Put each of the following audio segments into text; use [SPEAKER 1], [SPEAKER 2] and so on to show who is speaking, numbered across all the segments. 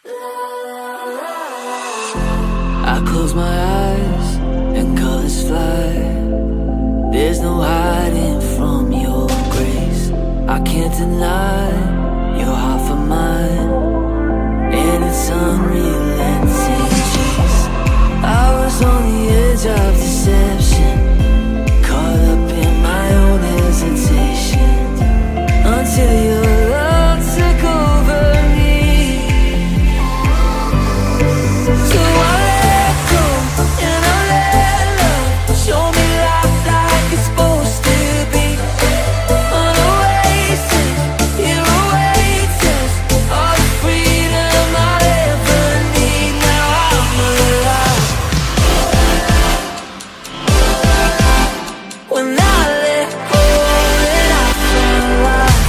[SPEAKER 1] I close my eyes and colors fly. There's no hiding from your grace. I can't deny your heart for mine, and it's unrelenting chase. I was on the edge of deception, caught up in my own hesitation, until your love took over me. So I let go and I let love show me life like it's supposed to be. On a oasis, here awaits all the freedom I'll ever need. Now I'm alive. When I let go and I find life.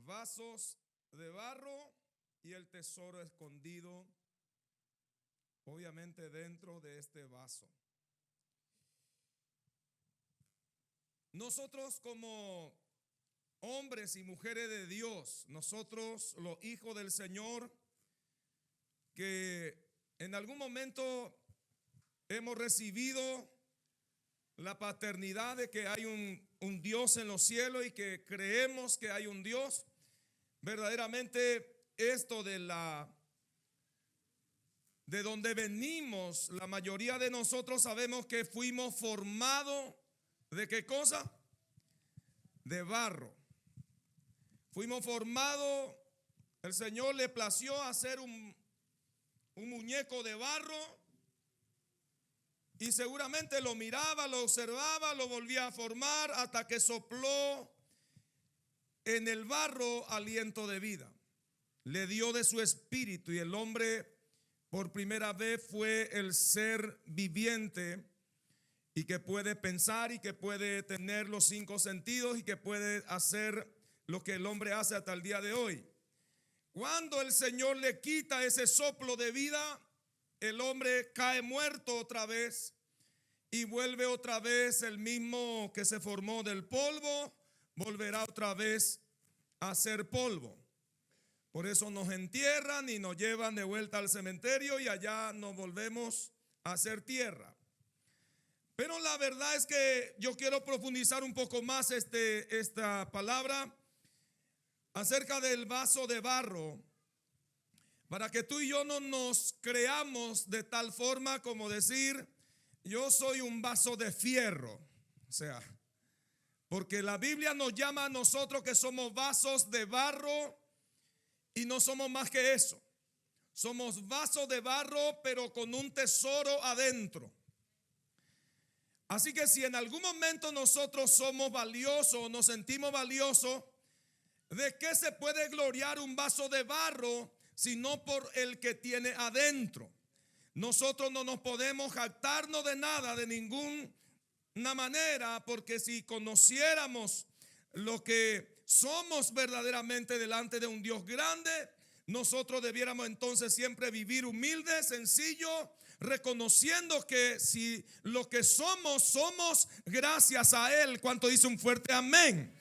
[SPEAKER 2] Vasos de barro y el tesoro escondido, obviamente dentro de este vaso. Nosotros como hombres y mujeres de Dios, nosotros los hijos del Señor, que en algún momento hemos recibido la paternidad de que hay un Dios en los cielos y que creemos que hay un Dios. Verdaderamente esto de donde venimos, la mayoría de nosotros sabemos que fuimos formados ¿de qué cosa? De barro. Fuimos formados, el Señor le plació hacer un muñeco de barro y seguramente lo miraba, lo observaba, lo volvía a formar hasta que sopló en el barro aliento de vida. Le dio de su espíritu y el hombre por primera vez fue el ser viviente y que puede pensar y que puede tener los 5 sentidos y que puede hacer lo que el hombre hace hasta el día de hoy. Cuando el Señor le quita ese soplo de vida, el hombre cae muerto otra vez y vuelve otra vez el mismo que se formó del polvo, volverá otra vez a ser polvo. Por eso nos entierran y nos llevan de vuelta al cementerio y allá nos volvemos a hacer tierra. Pero la verdad es que yo quiero profundizar un poco más esta palabra acerca del vaso de barro, para que tú y yo no nos creamos de tal forma como decir, yo soy un vaso de fierro. O sea, porque la Biblia nos llama a nosotros que somos vasos de barro y no somos más que eso. Somos vasos de barro pero con un tesoro adentro. Así que si en algún momento nosotros somos valiosos, nos sentimos valiosos, ¿de qué se puede gloriar un vaso de barro sino por el que tiene adentro? Nosotros no nos podemos jactarnos de nada, de ninguna manera, porque si conociéramos lo que somos verdaderamente delante de un Dios grande, nosotros debiéramos entonces siempre vivir humilde, sencillo, reconociendo que si lo que somos gracias a Él. ¿Cuánto dice un fuerte amén?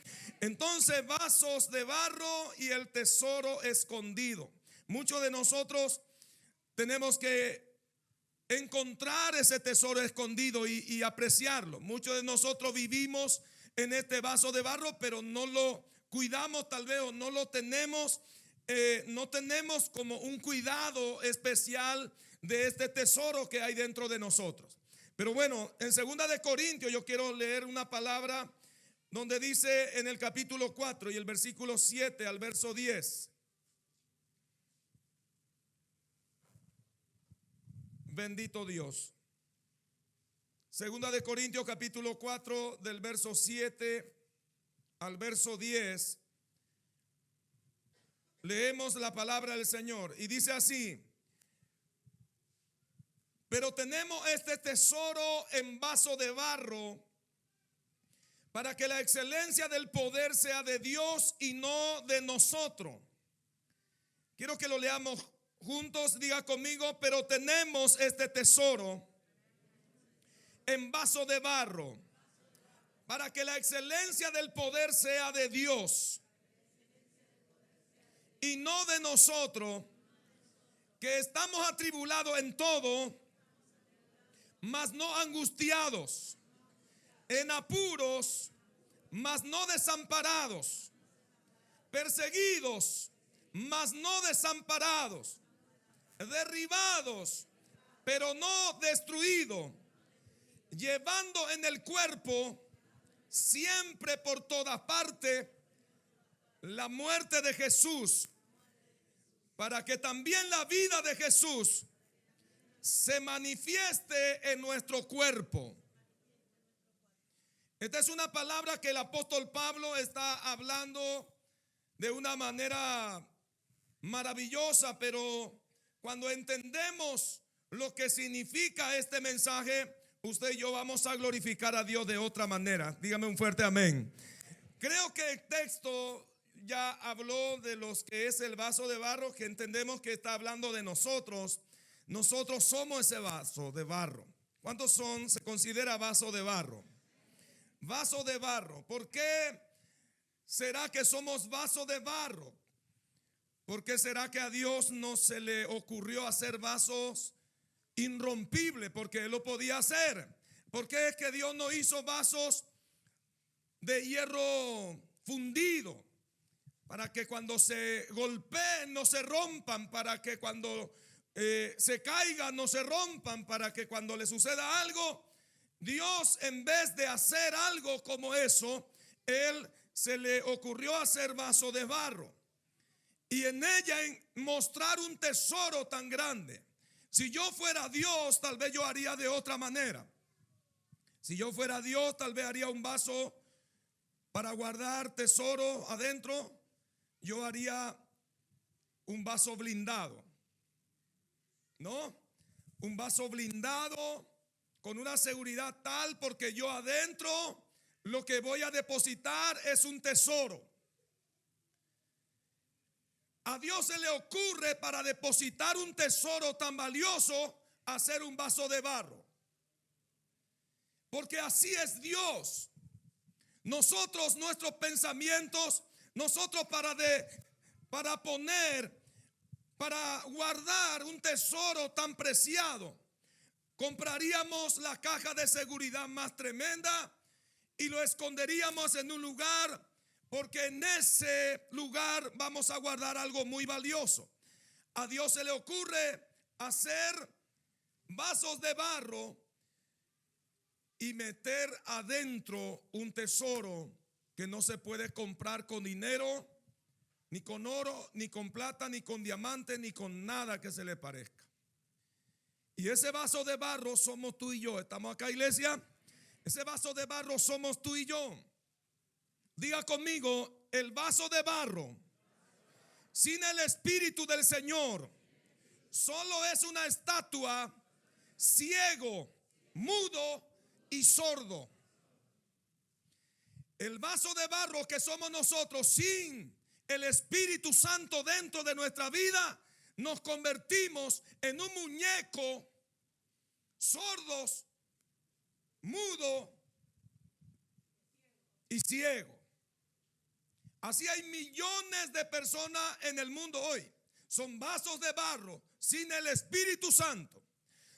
[SPEAKER 2] Entonces, vasos de barro y el tesoro escondido. Muchos de nosotros tenemos que encontrar ese tesoro escondido y apreciarlo. Muchos de nosotros vivimos en este vaso de barro, pero no lo cuidamos tal vez, o no lo tenemos, no tenemos como un cuidado especial de este tesoro que hay dentro de nosotros. Pero bueno, en 2 de Corintios yo quiero leer una palabra donde dice en el capítulo 4 y el versículo 7 al verso 10. Bendito Dios. 2 de Corintios capítulo 4 del verso 7 al verso 10. Leemos la palabra del Señor y dice así: pero tenemos este tesoro en vaso de barro, para que la excelencia del poder sea de Dios y no de nosotros. Quiero que lo leamos juntos, diga conmigo, pero tenemos este tesoro en vaso de barro, para que la excelencia del poder sea de Dios y no de nosotros, que estamos atribulados en todo, mas no angustiados, en apuros, mas no desamparados, perseguidos, mas no desamparados, derribados, pero no destruidos, llevando en el cuerpo siempre por todas partes la muerte de Jesús, para que también la vida de Jesús se manifieste en nuestro cuerpo. Esta es una palabra que el apóstol Pablo está hablando de una manera maravillosa, pero cuando entendemos lo que significa este mensaje, usted y yo vamos a glorificar a Dios de otra manera. Dígame un fuerte amén. Creo que el texto ya habló de los que es el vaso de barro, que entendemos que está hablando de nosotros. Nosotros somos ese vaso de barro. ¿Cuántos son? Se considera vaso de barro. Vaso de barro. ¿Por qué será que somos vaso de barro? ¿Por qué será que a Dios no se le ocurrió hacer vasos irrompibles? Porque Él lo podía hacer. ¿Por qué es que Dios no hizo vasos de hierro fundido? Para que cuando se golpeen no se rompan, para que cuando se caigan no se rompan, para que cuando le suceda algo, Dios, en vez de hacer algo como eso, Él se le ocurrió hacer vaso de barro y en ella mostrar un tesoro tan grande. Si yo fuera Dios, tal vez yo haría de otra manera. Si yo fuera Dios, tal vez haría un vaso para guardar tesoro adentro. Yo haría un vaso blindado, ¿no? Un vaso blindado con una seguridad tal, porque yo adentro lo que voy a depositar es un tesoro. A Dios se le ocurre, para depositar un tesoro tan valioso, hacer un vaso de barro. Porque así es Dios. Nosotros, nuestros pensamientos, nosotros para guardar un tesoro tan preciado, compraríamos la caja de seguridad más tremenda y lo esconderíamos en un lugar, porque en ese lugar vamos a guardar algo muy valioso. A Dios se le ocurre hacer vasos de barro y meter adentro un tesoro que no se puede comprar con dinero, ni con oro, ni con plata, ni con diamantes, ni con nada que se le parezca. Y ese vaso de barro somos tú y yo. ¿Estamos acá, iglesia? Ese vaso de barro somos tú y yo. Diga conmigo: el vaso de barro sin el Espíritu del Señor solo es una estatua, ciego, mudo y sordo. El vaso de barro que somos nosotros, sin el Espíritu Santo dentro de nuestra vida, nos convertimos en un muñeco, sordos, mudo y ciego. Así hay millones de personas en el mundo hoy. Son vasos de barro sin el Espíritu Santo.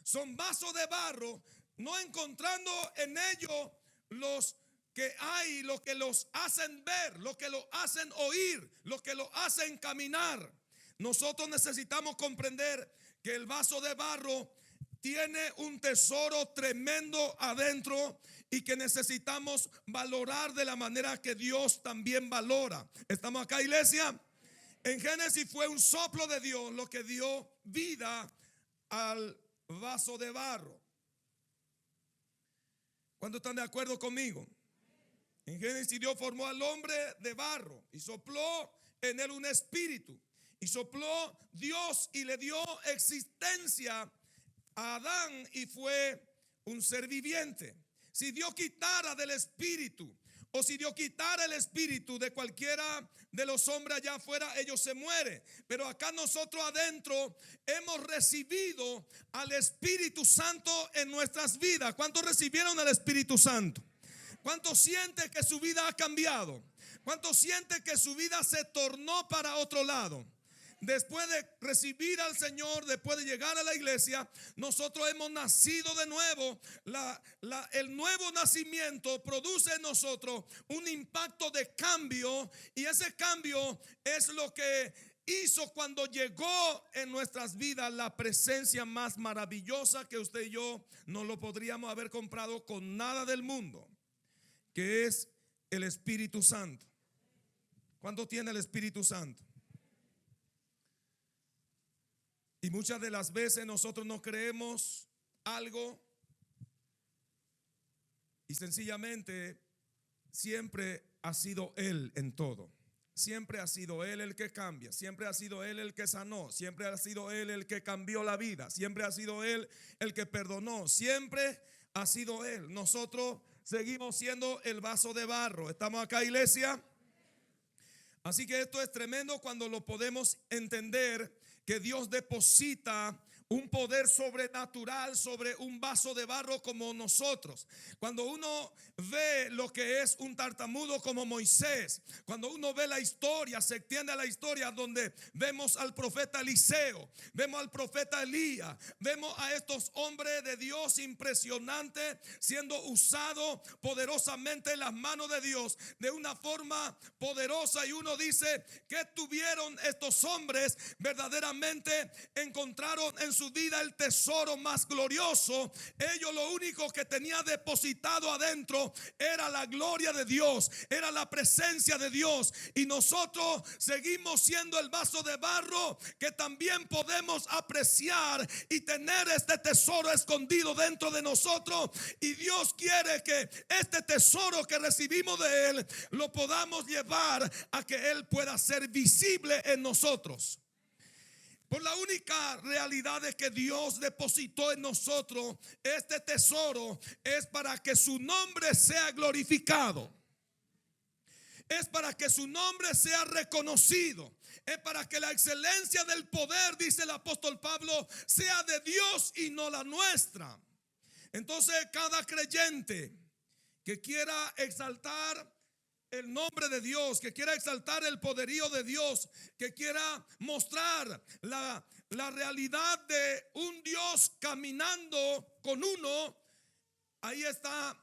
[SPEAKER 2] Son vasos de barro, no encontrando en ellos los que hay, lo que los hacen ver, lo que los hacen oír, lo que los hacen caminar. Nosotros necesitamos comprender que el vaso de barro tiene un tesoro tremendo adentro y que necesitamos valorar de la manera que Dios también valora. ¿Estamos acá, iglesia? En Génesis fue un soplo de Dios lo que dio vida al vaso de barro. ¿Cuántos están de acuerdo conmigo? En Génesis Dios formó al hombre de barro y sopló en él un espíritu. Y sopló Dios y le dio existencia a Adán y fue un ser viviente. Si Dios quitara del espíritu, o si Dios quitara el espíritu de cualquiera de los hombres allá afuera, ellos se mueren. Pero acá nosotros adentro hemos recibido al Espíritu Santo en nuestras vidas. ¿Cuántos recibieron el Espíritu Santo? ¿Cuánto siente que su vida ha cambiado? ¿Cuánto siente que su vida se tornó para otro lado? Después de recibir al Señor, después de llegar a la iglesia, nosotros hemos nacido de nuevo. El nuevo nacimiento produce en nosotros un impacto de cambio, y ese cambio es lo que hizo cuando llegó en nuestras vidas la presencia más maravillosa que usted y yo no lo podríamos haber comprado con nada del mundo, que es el Espíritu Santo. ¿Cuánto tiene el Espíritu Santo? Y muchas de las veces nosotros no creemos algo y sencillamente siempre ha sido Él en todo. Siempre ha sido Él el que cambia, siempre ha sido Él el que sanó, siempre ha sido Él el que cambió la vida, siempre ha sido Él el que perdonó, siempre ha sido Él. Nosotros seguimos siendo el vaso de barro. ¿Estamos acá, iglesia? Así que esto es tremendo cuando lo podemos entender, que Dios deposita un poder sobrenatural sobre un vaso de barro como nosotros. Cuando uno ve lo que es un tartamudo como Moisés, cuando uno ve la historia, se extiende la historia donde vemos al profeta Eliseo, vemos al profeta Elías, vemos a estos hombres de Dios impresionantes siendo usados poderosamente en las manos de Dios de una forma poderosa, y uno dice: ¿qué tuvieron estos hombres? Verdaderamente encontraron en su vida el tesoro más glorioso. Ellos lo único que tenía depositado adentro era la gloria de Dios, era la presencia de Dios. Y nosotros seguimos siendo el vaso de barro que también podemos apreciar y tener este tesoro escondido dentro de nosotros. Y Dios quiere que este tesoro que recibimos de Él lo podamos llevar a que Él pueda ser visible en nosotros. Por la única realidad de que Dios depositó en nosotros este tesoro es para que su nombre sea glorificado. Es para que su nombre sea reconocido. Es para que la excelencia del poder, dice el apóstol Pablo, sea de Dios y no la nuestra. Entonces, cada creyente que quiera exaltar el nombre de Dios, que quiera exaltar el poderío de Dios, que quiera mostrar la realidad de un Dios caminando con uno, ahí está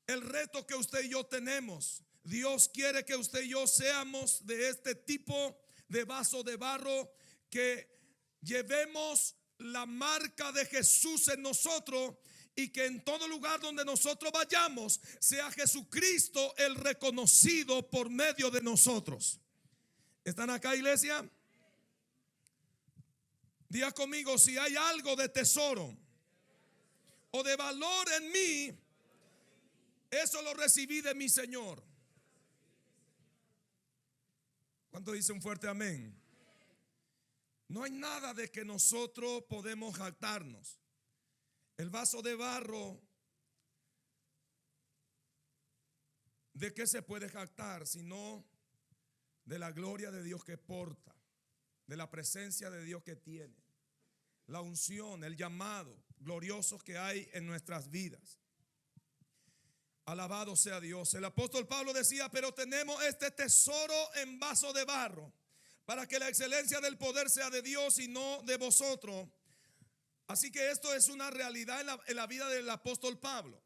[SPEAKER 2] el reto que usted y yo tenemos. Dios quiere que usted y yo seamos de este tipo de vaso de barro, que llevemos la marca de Jesús en nosotros, y que en todo lugar donde nosotros vayamos sea Jesucristo el reconocido por medio de nosotros. ¿Están acá, iglesia? Diga conmigo: si hay algo de tesoro o de valor en mí, eso lo recibí de mi Señor. ¿Cuánto dice un fuerte amén? No hay nada de que nosotros podemos jactarnos. El vaso de barro, ¿de qué se puede jactar? Sino de la gloria de Dios que porta, de la presencia de Dios que tiene, la unción, el llamado glorioso que hay en nuestras vidas. Alabado sea Dios. El apóstol Pablo decía: pero tenemos este tesoro en vaso de barro, para que la excelencia del poder sea de Dios y no de vosotros. Así que esto es una realidad en la vida del apóstol Pablo.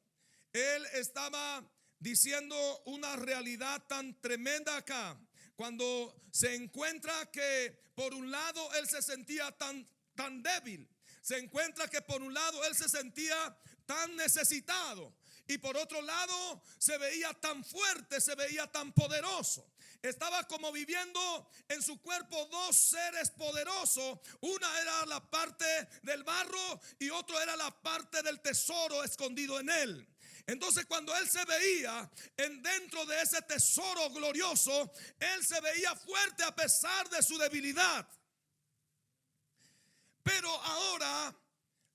[SPEAKER 2] Él estaba diciendo una realidad tan tremenda acá, cuando se encuentra que por un lado él se sentía tan débil. Se encuentra que por un lado él se sentía tan necesitado, y por otro lado se veía tan fuerte, se veía tan poderoso. Estaba como viviendo en su cuerpo dos seres poderosos. Una era la parte del barro y otro era la parte del tesoro escondido en él. Entonces, cuando él se veía dentro de ese tesoro glorioso, él se veía fuerte a pesar de su debilidad. Pero ahora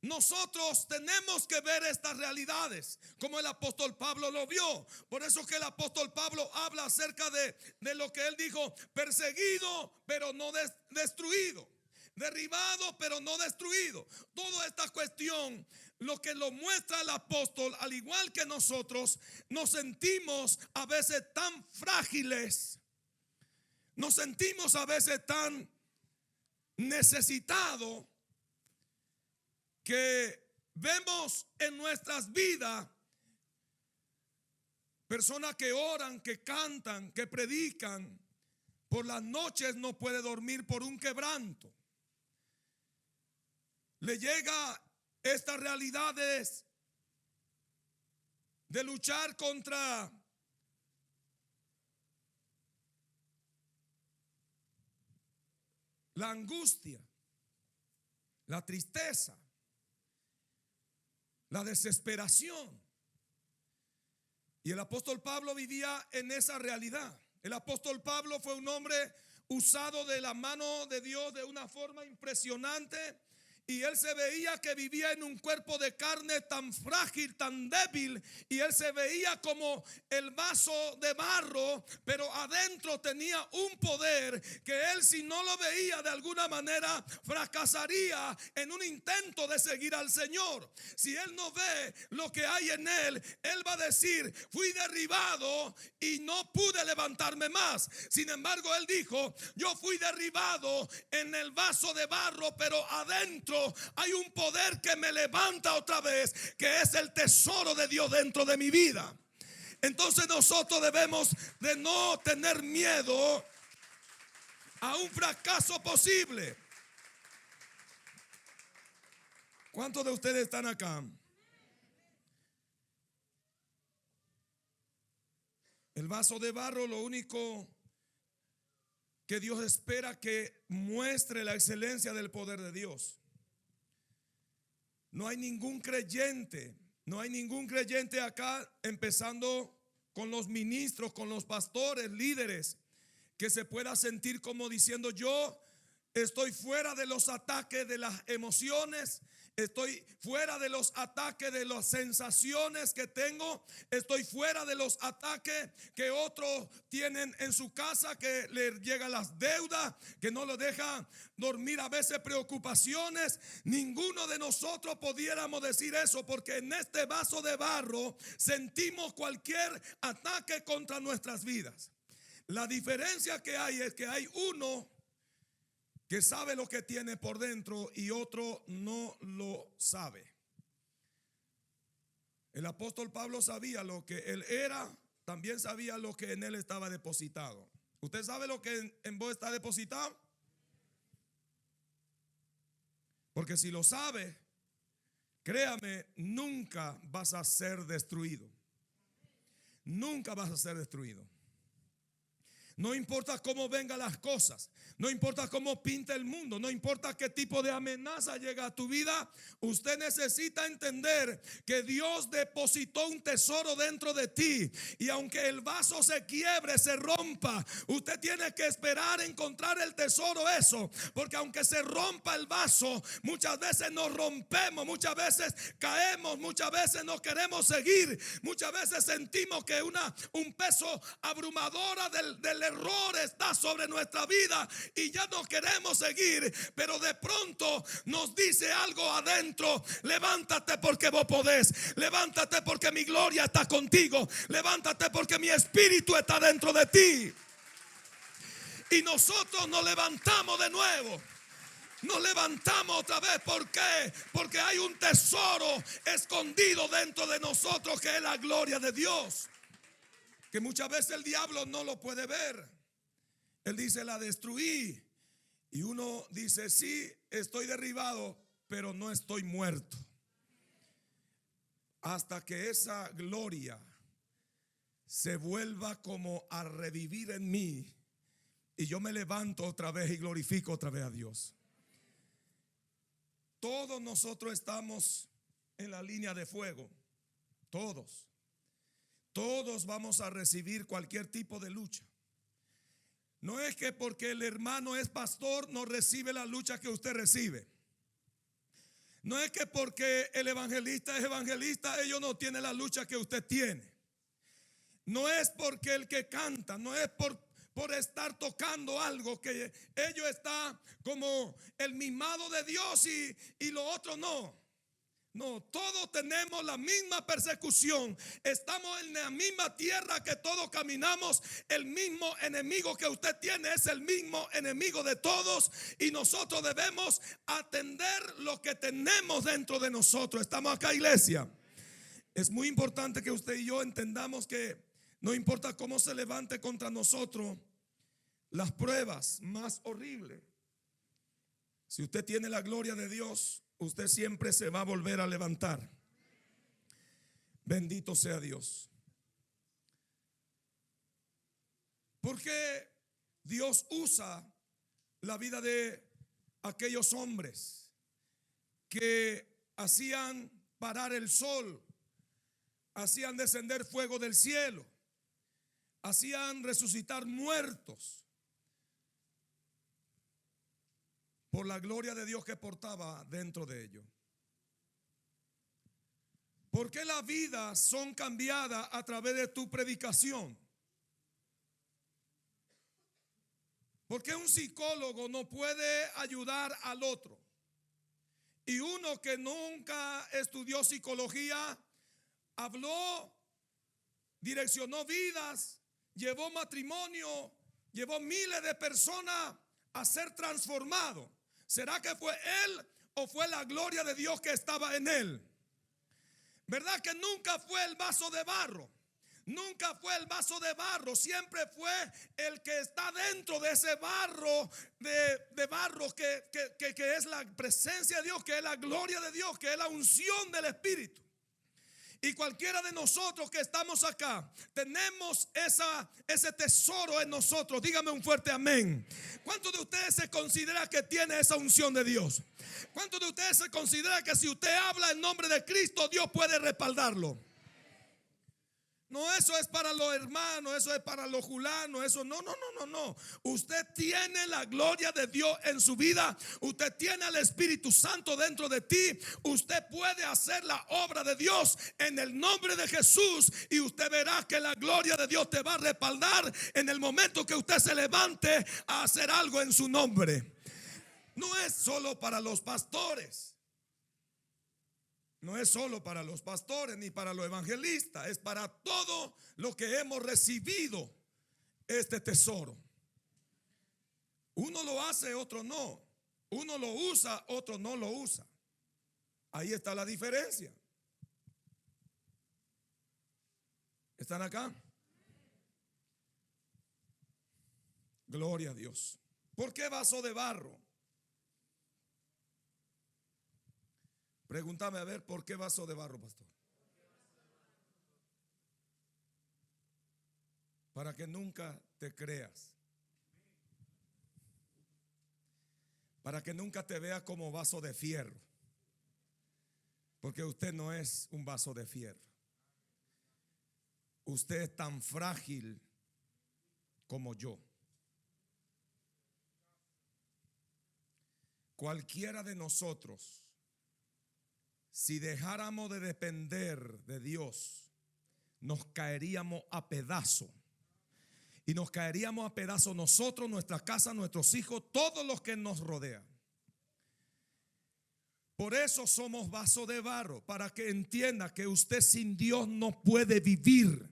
[SPEAKER 2] nosotros tenemos que ver estas realidades como el apóstol Pablo lo vio. Por eso que el apóstol Pablo habla acerca de lo que él dijo: perseguido pero no destruido, derribado pero no destruido. Toda esta cuestión lo que lo muestra el apóstol, al igual que nosotros, nos sentimos a veces tan frágiles, nos sentimos a veces tan necesitados, que vemos en nuestras vidas personas que oran, que cantan, que predican, por las noches no puede dormir por un quebranto. Le llega estas realidades de luchar contra la angustia, la tristeza, la desesperación. Y el apóstol Pablo vivía en esa realidad. El apóstol Pablo fue un hombre usado de la mano de Dios de una forma impresionante. Y él se veía que vivía en un cuerpo de carne tan frágil, tan débil. Y él se veía como el vaso de barro, pero adentro tenía un poder que él, si no lo veía de alguna manera, fracasaría en un intento de seguir al Señor. Si él no ve lo que hay en él, él va a decir: fui derribado y no pude levantarme más. Sin embargo, él dijo: yo fui derribado en el vaso de barro, pero adentro hay un poder que me levanta otra vez, que es el tesoro de Dios dentro de mi vida. Entonces nosotros debemos de no tener miedo a un fracaso posible. ¿Cuántos de ustedes están acá? El vaso de barro, lo único que Dios espera que muestre la excelencia del poder de Dios. No hay ningún creyente acá, empezando con los ministros, con los pastores, líderes, que se pueda sentir como diciendo: yo estoy fuera de los ataques de las emociones, estoy fuera de los ataques de las sensaciones que tengo, estoy fuera de los ataques que otros tienen en su casa, que le llegan las deudas, que no lo dejan dormir, a veces preocupaciones. Ninguno de nosotros pudiéramos decir eso, porque en este vaso de barro sentimos cualquier ataque contra nuestras vidas. La diferencia que hay es que hay uno que sabe lo que tiene por dentro y otro no lo sabe. El apóstol Pablo sabía lo que él era, también sabía lo que en él estaba depositado. ¿Usted sabe lo que en vos está depositado? Porque si lo sabe, créame, nunca vas a ser destruido. Nunca vas a ser destruido. No importa cómo vengan las cosas, no importa cómo pinta el mundo, no importa qué tipo de amenaza llega a tu vida, usted necesita entender que Dios depositó un tesoro dentro de ti. Y aunque el vaso se quiebre, se rompa, usted tiene que esperar encontrar el tesoro, eso. Porque aunque se rompa el vaso, muchas veces nos rompemos, muchas veces caemos, muchas veces no queremos seguir, muchas veces sentimos que un peso abrumadora del error está sobre nuestra vida y ya no queremos seguir. Pero de pronto nos dice algo adentro: levántate porque vos podés, levántate porque mi gloria está contigo, levántate porque mi espíritu está dentro de ti. Y nosotros nos levantamos de nuevo. Nos levantamos otra vez. ¿Por qué? Porque hay un tesoro escondido dentro de nosotros, que es la gloria de Dios, que muchas veces el diablo no lo puede ver. Él dice: la destruí. Y uno dice: sí, estoy derribado, pero no estoy muerto. Hasta que esa gloria se vuelva como a revivir en mí y yo me levanto otra vez y glorifico otra vez a Dios. Todos nosotros estamos en la línea de fuego. Todos vamos a recibir cualquier tipo de lucha. No es que porque el hermano es pastor no recibe la lucha que usted recibe. No es que porque el evangelista es evangelista ellos no tienen la lucha que usted tiene. No es porque el que canta, no es por estar tocando algo que ellos están como el mimado de Dios y lo otro no. No, todos tenemos la misma persecución. Estamos en la misma tierra que todos caminamos. El mismo enemigo que usted tiene es el mismo enemigo de todos. Y nosotros debemos atender lo que tenemos dentro de nosotros. ¿Estamos acá, iglesia? Es muy importante que usted y yo entendamos que no importa cómo se levante contra nosotros las pruebas más horribles. Si usted tiene la gloria de Dios, usted siempre se va a volver a levantar. Bendito sea Dios. Porque Dios usa la vida de aquellos hombres que hacían parar el sol, hacían descender fuego del cielo, hacían resucitar muertos, por la gloria de Dios que portaba dentro de ellos. ¿Por qué las vidas son cambiadas a través de tu predicación? ¿Por qué un psicólogo no puede ayudar al otro? Y uno que nunca estudió psicología, habló, direccionó vidas, llevó matrimonio, llevó miles de personas a ser transformados. ¿Será que fue él o fue la gloria de Dios que estaba en él? ¿Verdad que nunca fue el vaso de barro? Nunca fue el vaso de barro, siempre fue el que está dentro de ese barro de barro que es la presencia de Dios, que es la gloria de Dios, que es la unción del Espíritu. Y cualquiera de nosotros que estamos acá, tenemos ese tesoro en nosotros. Dígame un fuerte amén. ¿Cuántos de ustedes se considera que tiene esa unción de Dios? ¿Cuántos de ustedes se considera que si usted habla en nombre de Cristo, Dios puede respaldarlo? No, eso es para los hermanos, eso es para los julanos, eso no. Usted tiene la gloria de Dios en su vida. Usted tiene al Espíritu Santo dentro de ti. Usted puede hacer la obra de Dios en el nombre de Jesús. Y usted verá que la gloria de Dios te va a respaldar en el momento que usted se levante a hacer algo en su nombre. No es solo para los pastores. No es solo para los pastores ni para los evangelistas, es para todos los que hemos recibido este tesoro. Uno lo hace, otro no. Uno lo usa, otro no lo usa. Ahí está la diferencia. ¿Están acá? Gloria a Dios. ¿Por qué vaso de barro? Pregúntame a ver, ¿por qué vaso de barro, pastor? Para que nunca te creas. Para que nunca te veas como vaso de fierro. Porque usted no es un vaso de fierro. Usted es tan frágil como yo. Cualquiera de nosotros, si dejáramos de depender de Dios, nos caeríamos a pedazos. Y nos caeríamos a pedazos nosotros, nuestra casa, nuestros hijos, todos los que nos rodean. Por eso somos vaso de barro, para que entienda que usted sin Dios no puede vivir.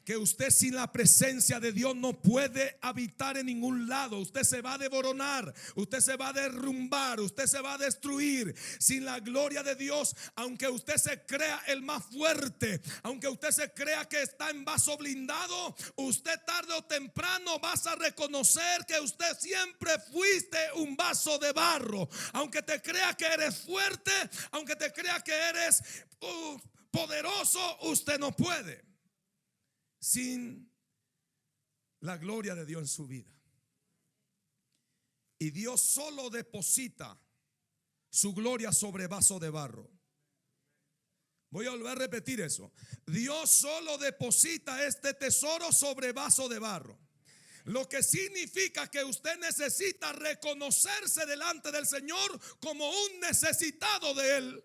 [SPEAKER 2] Que usted sin la presencia de Dios no puede habitar en ningún lado. Usted se va a desboronar, usted se va a derrumbar, usted se va a destruir. Sin la gloria de Dios, aunque usted se crea el más fuerte, aunque usted se crea que está en vaso blindado, usted tarde o temprano vas a reconocer que usted siempre fuiste un vaso de barro. Aunque te crea que eres fuerte, aunque te crea que eres poderoso, usted no puede sin la gloria de Dios en su vida. Y Dios solo deposita su gloria sobre vaso de barro. Voy a volver a repetir eso. Dios solo deposita este tesoro sobre vaso de barro. Lo que significa que usted necesita reconocerse delante del Señor como un necesitado de Él.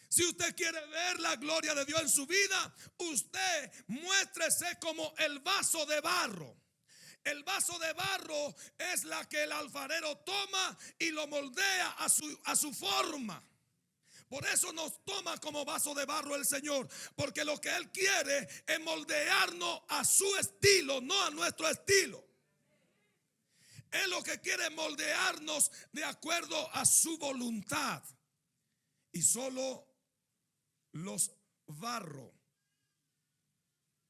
[SPEAKER 2] Si usted quiere ver la gloria de Dios en su vida, usted muéstrese como el vaso de barro. El vaso de barro es la que el alfarero toma y lo moldea a su forma. Por eso nos toma como vaso de barro el Señor, porque lo que Él quiere es moldearnos a su estilo, no a nuestro estilo. Él lo que quiere es moldearnos de acuerdo a su voluntad. Y solo los barros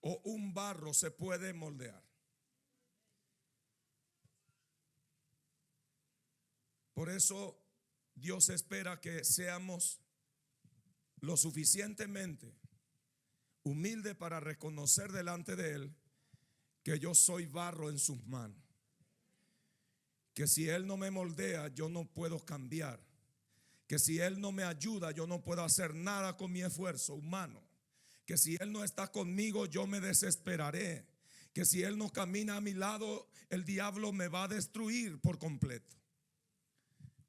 [SPEAKER 2] o un barro se puede moldear. Por eso Dios espera que seamos lo suficientemente humildes para reconocer delante de Él que yo soy barro en sus manos. Que si Él no me moldea, yo no puedo cambiar. Que si Él no me ayuda, yo no puedo hacer nada con mi esfuerzo humano. Que si Él no está conmigo, yo me desesperaré. Que si Él no camina a mi lado, el diablo me va a destruir por completo.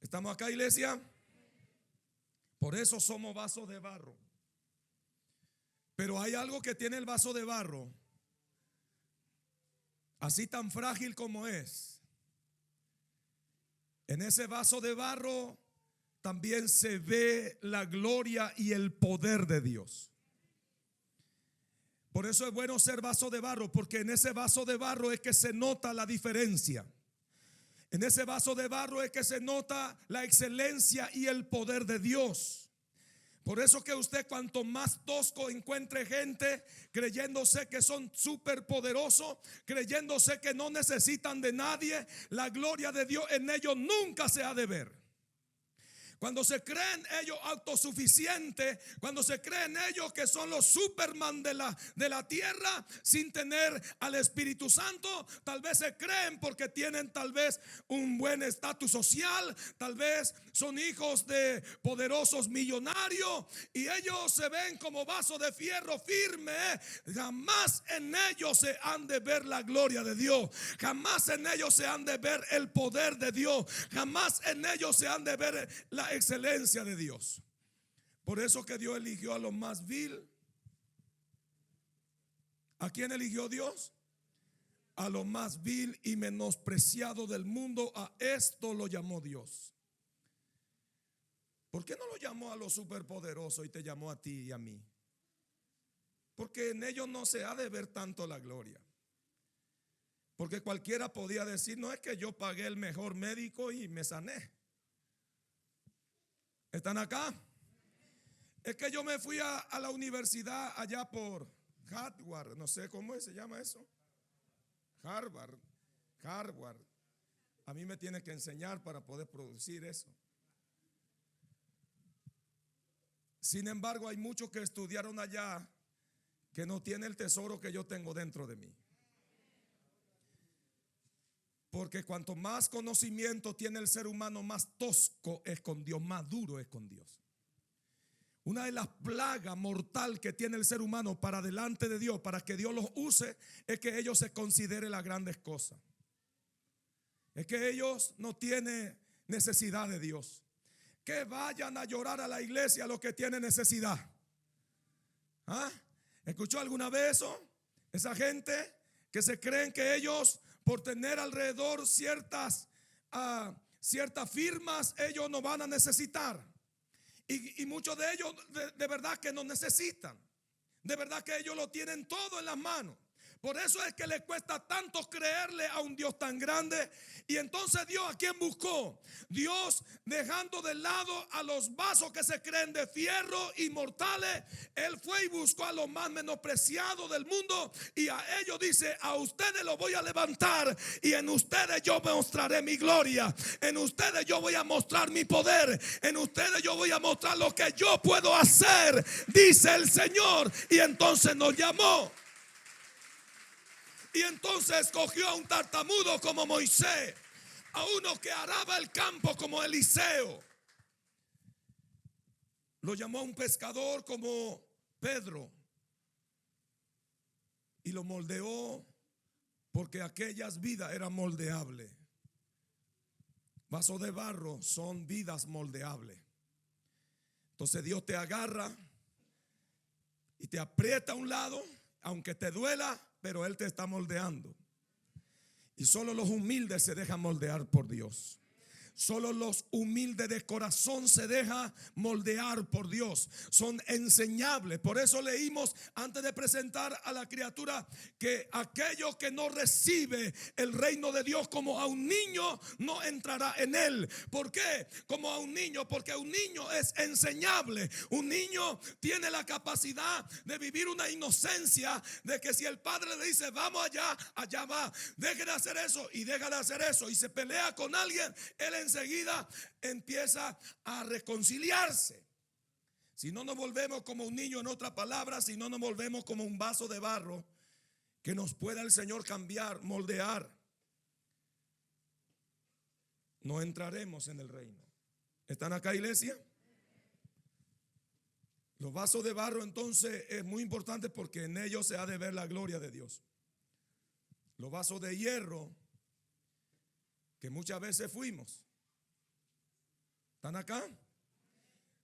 [SPEAKER 2] ¿Estamos acá, iglesia? Por eso somos vasos de barro. Pero hay algo que tiene el vaso de barro, así tan frágil como es. En ese vaso de barro también se ve la gloria y el poder de Dios. Por eso es bueno ser vaso de barro, porque en ese vaso de barro es que se nota la diferencia. En ese vaso de barro es que se nota la excelencia y el poder de Dios. Por eso que usted, cuanto más tosco encuentre gente creyéndose que son súper poderosos, creyéndose que no necesitan de nadie, la gloria de Dios en ellos nunca se ha de ver. Cuando se creen ellos autosuficientes, cuando se creen ellos que son los Superman de la tierra, sin tener al Espíritu Santo, tal vez se creen porque tienen tal vez un buen estatus social, tal vez son hijos de poderosos millonarios y ellos se ven como vaso de fierro firme. Jamás en ellos se han de ver la gloria de Dios, jamás en ellos se han de ver el poder de Dios, jamás en ellos se han de ver la excelencia de Dios. Por eso que Dios eligió a los más vil. ¿A quién eligió Dios? A lo más vil y menospreciado del mundo. A esto lo llamó Dios. ¿Por qué no lo llamó a los superpoderosos y te llamó a ti y a mí? Porque en ellos no se ha de ver tanto la gloria. Porque cualquiera podía decir: no es que yo pagué el mejor médico y me sané. ¿Están acá? Es que yo me fui a la universidad allá por Harvard, no sé cómo se llama eso. Harvard. A mí me tiene que enseñar para poder producir eso. Sin embargo, hay muchos que estudiaron allá que no tienen el tesoro que yo tengo dentro de mí. Porque cuanto más conocimiento tiene el ser humano, más tosco es con Dios, más duro es con Dios. Una de las plagas mortal que tiene el ser humano para delante de Dios, para que Dios los use, es que ellos se consideren las grandes cosas. Es que ellos no tienen necesidad de Dios. Que vayan a llorar a la iglesia los que tienen necesidad. ¿Ah? ¿Escuchó alguna vez eso? Esa gente que se creen que ellos, por tener alrededor ciertas firmas, ellos no van a necesitar. Y muchos de ellos de verdad que no necesitan. De verdad que ellos lo tienen todo en las manos. Por eso es que le cuesta tanto creerle a un Dios tan grande. Y entonces Dios, ¿a quién buscó? Dios, dejando de lado a los vasos que se creen de fierro inmortales, Él fue y buscó a los más menospreciados del mundo. Y a ellos dice: a ustedes los voy a levantar, y en ustedes yo mostraré mi gloria. En ustedes yo voy a mostrar mi poder. En ustedes yo voy a mostrar lo que yo puedo hacer, dice el Señor. Y entonces nos llamó. Y entonces escogió a un tartamudo como Moisés, a uno que araba el campo como Eliseo. Lo llamó a un pescador como Pedro y lo moldeó, porque aquellas vidas eran moldeables. Vasos de barro son vidas moldeables. Entonces Dios te agarra y te aprieta a un lado, aunque te duela, pero Él te está moldeando. Y solo los humildes se dejan moldear por Dios. solo los humildes de corazón se deja moldear por Dios. Son enseñables. Por eso leímos antes de presentar a la criatura que aquello que no recibe el reino de Dios como a un niño no entrará en él. ¿Por qué? Como a un niño, porque un niño es enseñable. Un niño tiene la capacidad de vivir una inocencia de que si el padre le dice vamos allá, allá va. Deje de hacer eso y deja de hacer eso y se pelea con alguien, él enseguida empieza a reconciliarse. Si no nos volvemos como un niño, en otra palabra, si no nos volvemos como un vaso de barro que nos pueda el Señor cambiar, moldear, no entraremos en el reino. ¿Están acá, iglesia? Los vasos de barro entonces es muy importante porque en ellos se ha de ver la gloria de Dios. Los vasos de hierro que muchas veces fuimos. ¿Están acá?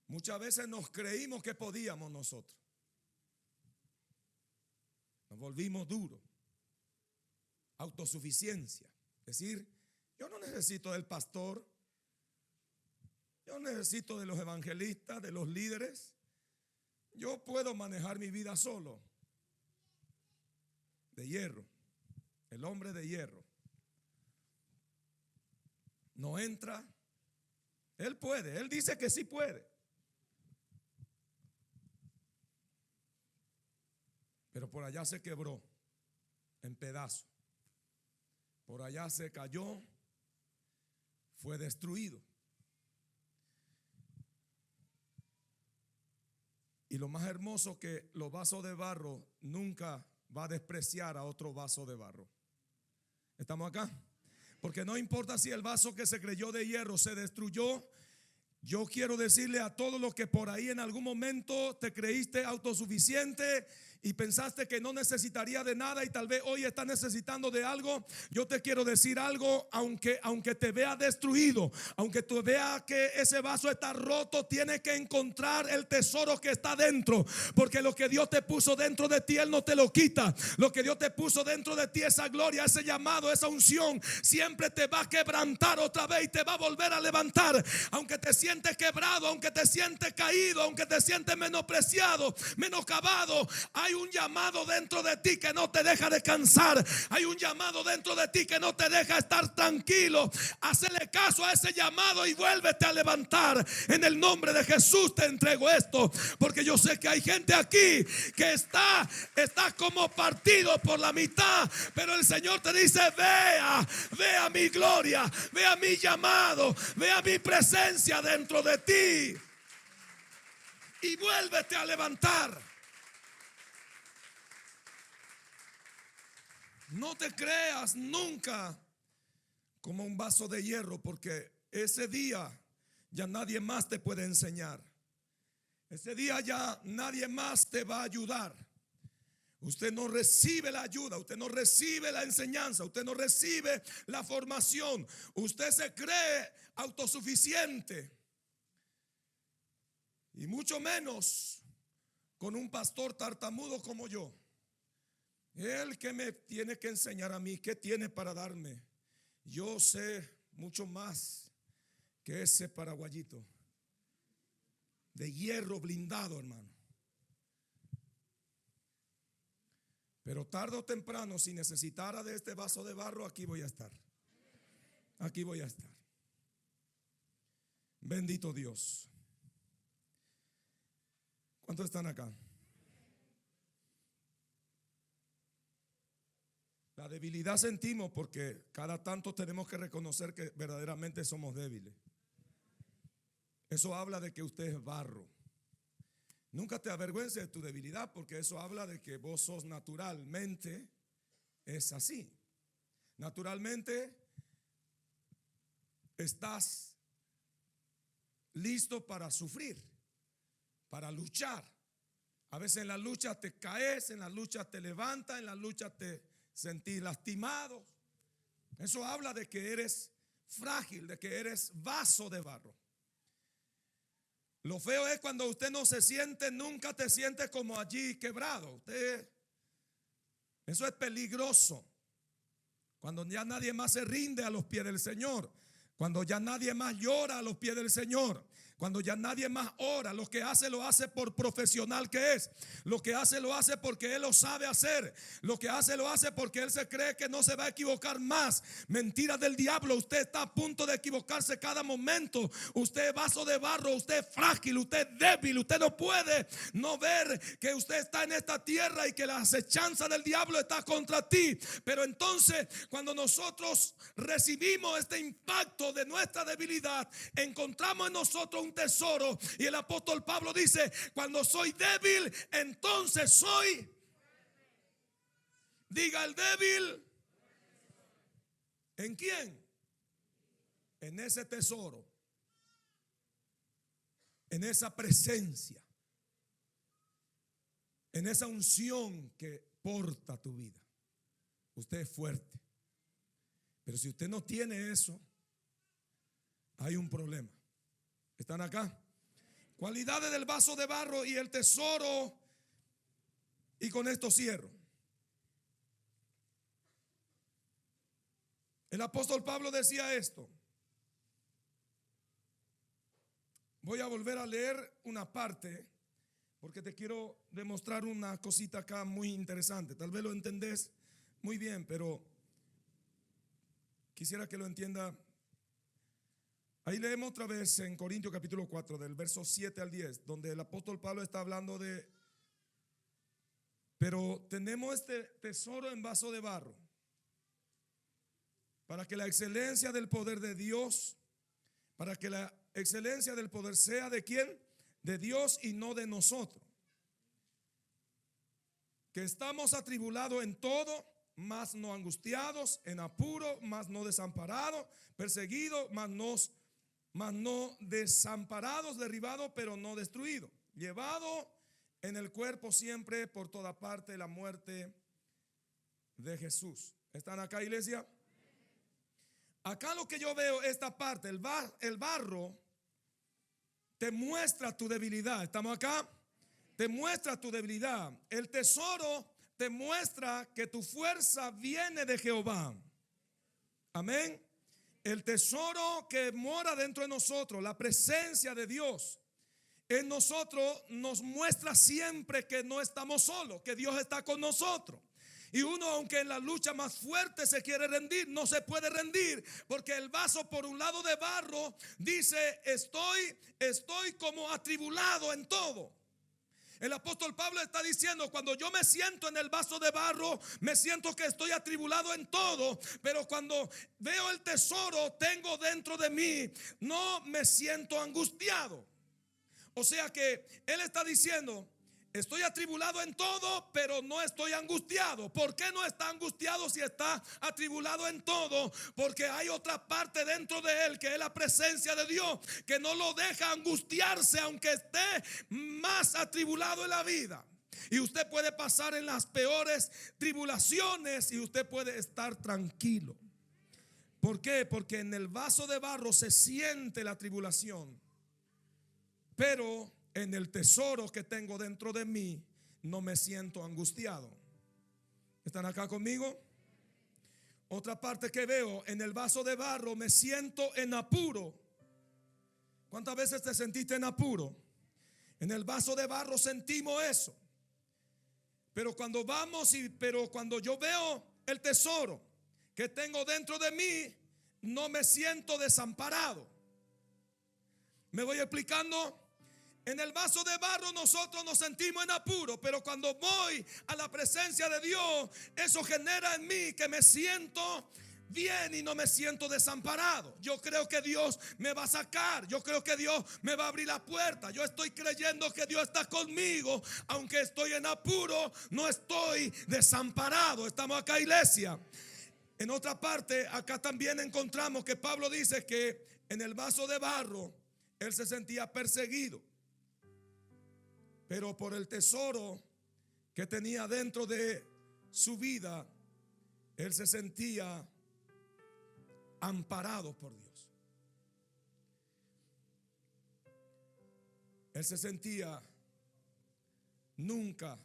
[SPEAKER 2] Muchas veces nos creímos que podíamos nosotros. Nos volvimos duros. Autosuficiencia. Es decir, yo no necesito del pastor. Yo no necesito de los evangelistas, de los líderes. Yo puedo manejar mi vida solo. De hierro. El hombre de hierro. No entra. Él puede. Él dice que sí puede. Pero por allá se quebró en pedazos. Por allá se cayó. Fue destruido. Y lo más hermoso que los vasos de barro nunca va a despreciar a otro vaso de barro. ¿Estamos acá? Porque no importa si el vaso que se creyó de hierro se destruyó. Yo quiero decirle a todos los que por ahí en algún momento te creíste autosuficiente y pensaste que no necesitaría de nada y tal vez hoy estás necesitando de algo. Yo te quiero decir algo, aunque te vea destruido, aunque tú veas que ese vaso está roto, tienes que encontrar el tesoro que está dentro, porque lo que Dios te puso dentro de ti, Él no te lo quita. Lo que Dios te puso dentro de ti, esa gloria, ese llamado, esa unción, siempre te va a quebrantar otra vez y te va a volver a levantar. Aunque te sientes quebrado, aunque te sientes caído, aunque te sientes menospreciado, menoscabado, hay un llamado dentro de ti que no te deja descansar. Hay un llamado dentro de ti que no te deja estar tranquilo. Hacele caso a ese llamado y vuélvete a levantar. En el nombre de Jesús te entrego esto, porque yo sé que hay gente aquí que está como partido por la mitad, pero el Señor te dice: vea mi gloria, vea mi llamado, vea mi presencia dentro de ti y vuélvete a levantar. No te creas nunca como un vaso de hierro, porque ese día ya nadie más te puede enseñar. Ese día ya nadie más te va a ayudar. Usted no recibe la ayuda, usted no recibe la enseñanza, usted no recibe la formación. Usted se cree autosuficiente. Y mucho menos con un pastor tartamudo como yo. Él que me tiene que enseñar a mí, ¿qué tiene para darme? Yo sé mucho más que ese paraguayito de hierro blindado, hermano. Pero tarde o temprano, si necesitara de este vaso de barro, aquí voy a estar. Aquí voy a estar. Bendito Dios. ¿Cuántos están acá? La debilidad sentimos porque cada tanto tenemos que reconocer que verdaderamente somos débiles. Eso habla de que usted es barro. Nunca te avergüences de tu debilidad, porque eso habla de que vos sos naturalmente, es así. Naturalmente estás listo para sufrir, para luchar. A veces en la lucha te caes, en la lucha te levantas, en la lucha te sentís lastimado. Eso habla de que eres frágil, de que eres vaso de barro. Lo feo es cuando usted no se siente, nunca te siente como allí quebrado. Eso es peligroso. Cuando ya nadie más se rinde a los pies del Señor. Cuando ya nadie más llora a los pies del Señor. Cuando ya nadie más ora. Lo que hace lo hace por profesional que es. Lo que hace lo hace porque Él lo sabe hacer. Lo que hace lo hace porque Él se cree que no se va a equivocar más. Mentira del diablo. Usted está a punto de equivocarse cada momento. Usted es vaso de barro. Usted es frágil. Usted es débil. Usted no puede no ver que usted está en esta tierra y que la acechanza del diablo está contra ti. Pero entonces, cuando nosotros recibimos este impacto de nuestra debilidad, encontramos en nosotros un tesoro. Y el apóstol Pablo dice: cuando soy débil, entonces soy. Diga el débil. ¿En quién? En ese tesoro. En esa presencia. En esa unción que porta tu vida. Usted es fuerte. Pero si usted no tiene eso, hay un problema. ¿Están acá? Cualidades del vaso de barro y el tesoro. Y con esto cierro. El apóstol Pablo decía esto. Voy a volver a leer una parte porque te quiero demostrar una cosita acá muy interesante. Tal vez lo entendés muy bien, pero quisiera que lo entienda. Ahí leemos otra vez en Corintios capítulo 4, del verso 7 al 10, donde el apóstol Pablo está hablando de: pero tenemos este tesoro en vaso de barro, para que la excelencia del poder de Dios, para que la excelencia del poder sea ¿de quién? De Dios y no de nosotros. Que estamos atribulados en todo, mas no angustiados, en apuro, mas no desamparados, perseguidos, mas no desamparados, derribados, pero no destruidos, llevado en el cuerpo siempre por toda parte la muerte de Jesús. ¿Están acá, iglesia? Acá lo que yo veo, esta parte, el barro te muestra tu debilidad. ¿Estamos acá? Te muestra tu debilidad. El tesoro te muestra que tu fuerza viene de Jehová. Amén. El tesoro que mora dentro de nosotros, la presencia de Dios en nosotros, nos muestra siempre que no estamos solos, que Dios está con nosotros. Y uno, aunque en la lucha más fuerte se quiere rendir, no se puede rendir, porque el vaso por un lado de barro dice: estoy como atribulado en todo. El apóstol Pablo está diciendo: cuando yo me siento en el vaso de barro, me siento que estoy atribulado en todo, pero cuando veo el tesoro tengo dentro de mí, no me siento angustiado. O sea que él está diciendo: estoy atribulado en todo, pero no estoy angustiado. ¿Por qué no está angustiado si está atribulado en todo? Porque hay otra parte dentro de él, que es la presencia de Dios, que no lo deja angustiarse aunque esté más atribulado en la vida. Y usted puede pasar en las peores tribulaciones y usted puede estar tranquilo. ¿Por qué? Porque en el vaso de barro se siente la tribulación, pero en el tesoro que tengo dentro de mí no me siento angustiado. ¿Están acá conmigo? Otra parte que veo, en el vaso de barro me siento en apuro. ¿Cuántas veces te sentiste en apuro? En el vaso de barro sentimos eso. Pero cuando cuando yo veo el tesoro que tengo dentro de mí, no me siento desamparado. ¿Me voy explicando? En el vaso de barro nosotros nos sentimos en apuro, pero cuando voy a la presencia de Dios, eso genera en mí que me siento bien y no me siento desamparado. Yo creo que Dios me va a sacar, yo creo que Dios me va a abrir la puerta. Yo estoy creyendo que Dios está conmigo, aunque estoy en apuro, no estoy desamparado. Estamos acá, iglesia. En otra parte, acá también encontramos que Pablo dice que en el vaso de barro él se sentía perseguido, pero por el tesoro que tenía dentro de su vida, él se sentía amparado por Dios. Él se sentía nunca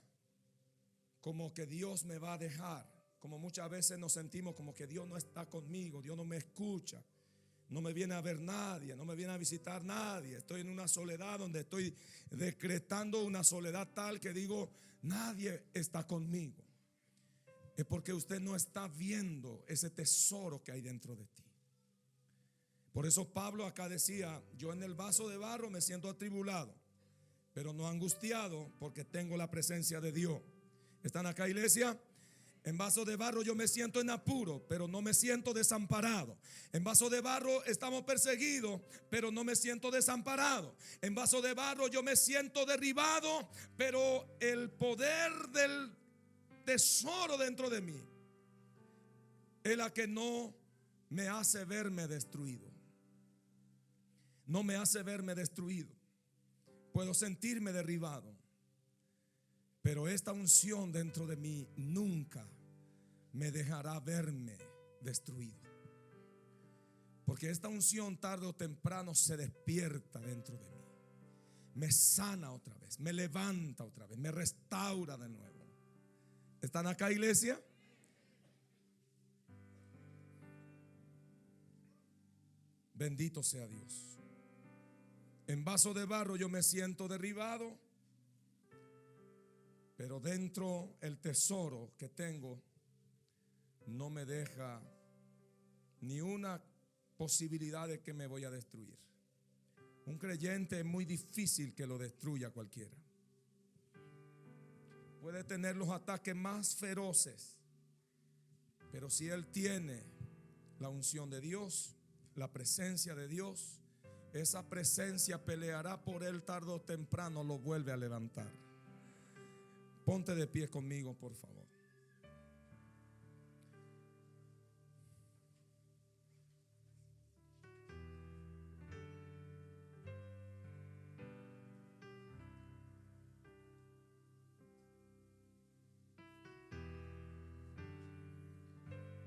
[SPEAKER 2] como que Dios me va a dejar, como muchas veces nos sentimos como que Dios no está conmigo, Dios no me escucha, No me viene a ver nadie, no me viene a visitar nadie. Estoy en una soledad donde estoy decretando una soledad tal que digo, nadie está conmigo. Es porque usted no está viendo ese tesoro que hay dentro de ti. Por eso Pablo acá decía, yo en el vaso de barro me siento atribulado, pero no angustiado, porque tengo la presencia de Dios. ¿Están acá, iglesia? En vaso de barro yo me siento en apuro, pero no me siento desamparado. En vaso de barro estamos perseguidos, pero no me siento desamparado. En vaso de barro yo me siento derribado, pero el poder del tesoro dentro de mí es la que no me hace verme destruido. No me hace verme destruido. Puedo sentirme derribado, pero esta unción dentro de mí nunca me dejará verme destruido. Porque esta unción tarde o temprano se despierta dentro de mí. Me sana otra vez, me levanta otra vez, me restaura de nuevo. ¿Están acá, iglesia? Bendito sea Dios. En vaso de barro yo me siento derribado, pero dentro el tesoro que tengo no me deja ni una posibilidad de que me voy a destruir. Un creyente es muy difícil que lo destruya cualquiera. Puede tener los ataques más feroces, pero si él tiene la unción de Dios, la presencia de Dios, esa presencia peleará por él tarde o temprano, lo vuelve a levantar. Ponte de pie conmigo, por favor.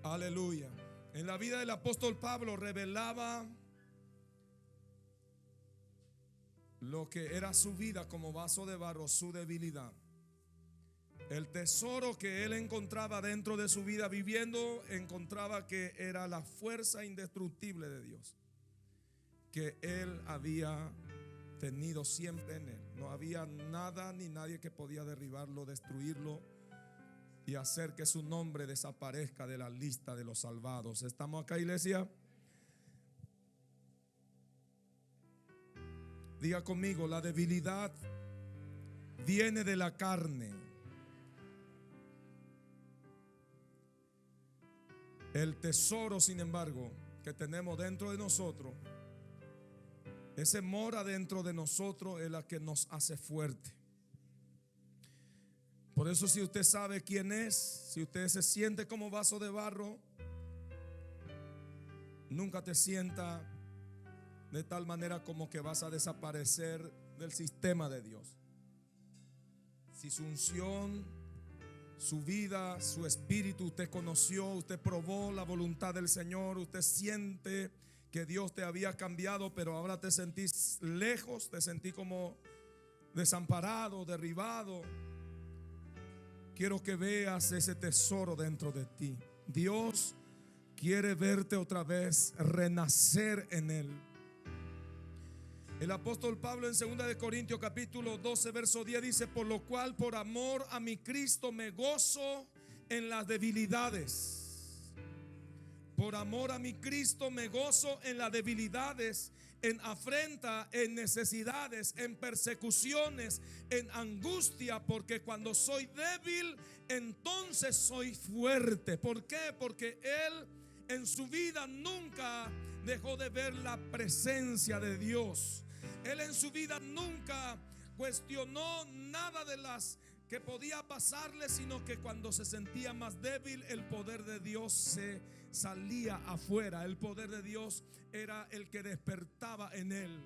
[SPEAKER 2] Aleluya. En la vida del apóstol Pablo revelaba lo que era su vida como vaso de barro, su debilidad. El tesoro que él encontraba dentro de su vida viviendo, encontraba que era la fuerza indestructible de Dios, que él había tenido siempre en él. No había nada ni nadie que podía derribarlo, destruirlo y hacer que su nombre desaparezca de la lista de los salvados. ¿Estamos acá, iglesia? Diga conmigo, la debilidad viene de la carne. El tesoro, sin embargo, que tenemos dentro de nosotros, ese mora dentro de nosotros, es la que nos hace fuerte. Por eso, si usted sabe quién es, si usted se siente como vaso de barro, nunca te sienta de tal manera como que vas a desaparecer del sistema de Dios. Si su unción, su vida, su espíritu, usted conoció, usted probó la voluntad del Señor, usted siente que Dios te había cambiado, pero ahora te sentís lejos, te sentís como desamparado, derribado. Quiero que veas ese tesoro dentro de ti. Dios quiere verte otra vez renacer en Él. El apóstol Pablo en 2 Corintios capítulo 12 verso 10 dice: por lo cual por amor a mi Cristo me gozo en las debilidades. Por amor a mi Cristo me gozo en las debilidades, en afrenta, en necesidades, en persecuciones, en angustia, porque cuando soy débil, entonces soy fuerte. ¿Por qué? Porque Él en su vida nunca dejó de ver la presencia de Dios. Él en su vida nunca cuestionó nada de las que podía pasarle, sino que cuando se sentía más débil, el poder de Dios se salía afuera. El poder de Dios era el que despertaba en él.